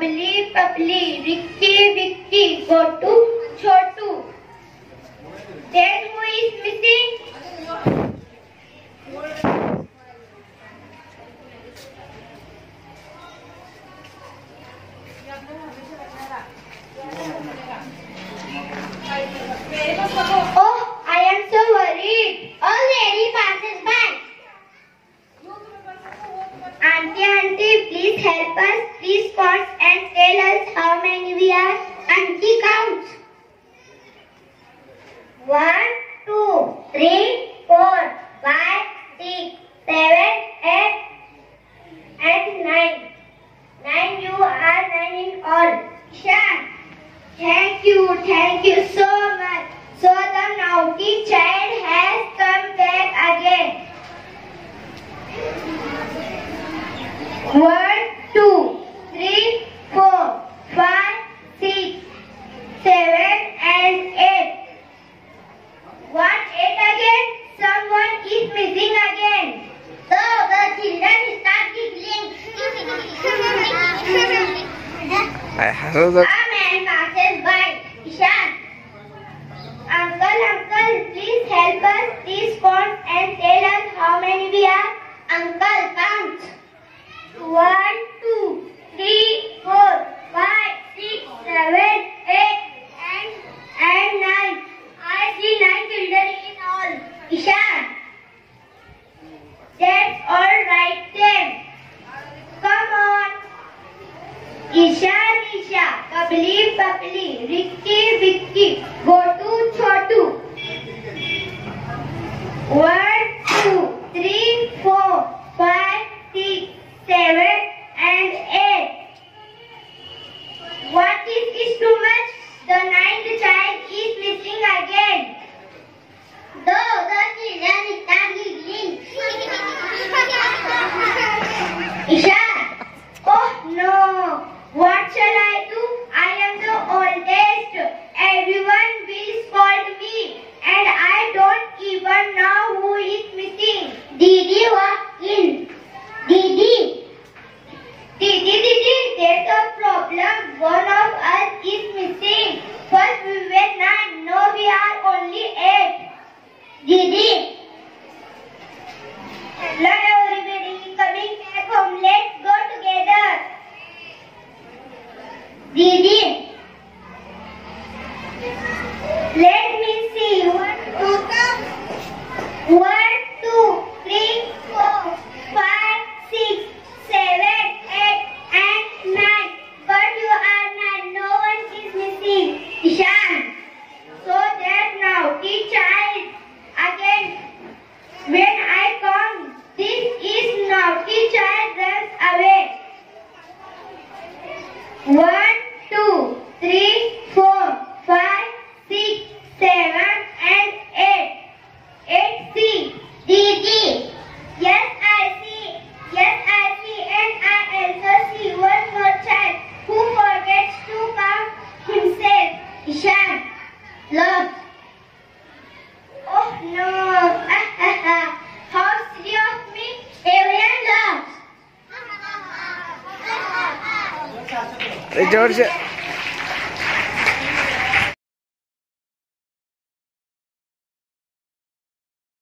Bubbly, bubbly, Ricky, Vicky, go to Chotu. Then who is missing? Oh, I am so worried. Already passes by. Auntie, please help us. Please count and tell us how many we are. Auntie, count. 1, 2, 3, 4, 5, 6, 7, 8, and 9. 9 you are 9 in all. Ishan, thank you so much. So the naughty child has come back again. 1, 2, 3, 4, 5, 6, 7, and 8. What 8 again? Someone is missing again. So the children start giggling. A man passes by. Ishan, Uncle, please help us. Please count and tell us how many we are. Uncle, count. 1, 2, 3, 4, 5, 6, 7, 8, and 9. I see 9 children in all. Ishan, that's all right then. Come on. Isha, bubbly, Ricky, Vicky, go to Chotu. 1, 2, 3, 4, 5, 6, 7, and 8. What is too much? The 9th child is missing again. Though the children start giggling. Isha, oh no, what shall I do? I am the oldest. Everyone will scold me and I don't even know who is missing. Didi walked in. Didi, there's a problem. One of us is missing. First we were 9, now we are only 8. Didi. Hello everybody, coming back home. Let's go together. Didi. Let me see. 1, 2, 3, 4, 5, 6, 7, 8, and 9. But you are 9. No one is missing. Ishan. So that naughty child again. When I come, this is naughty child runs away. 1, 2, 3, 4, 5, 6, 7, and 8. 8C. Didi. Yes, I see. And I also see one more child who forgets to count himself. Ishan. Love. Oh no. How silly of me. Everyone loves. George.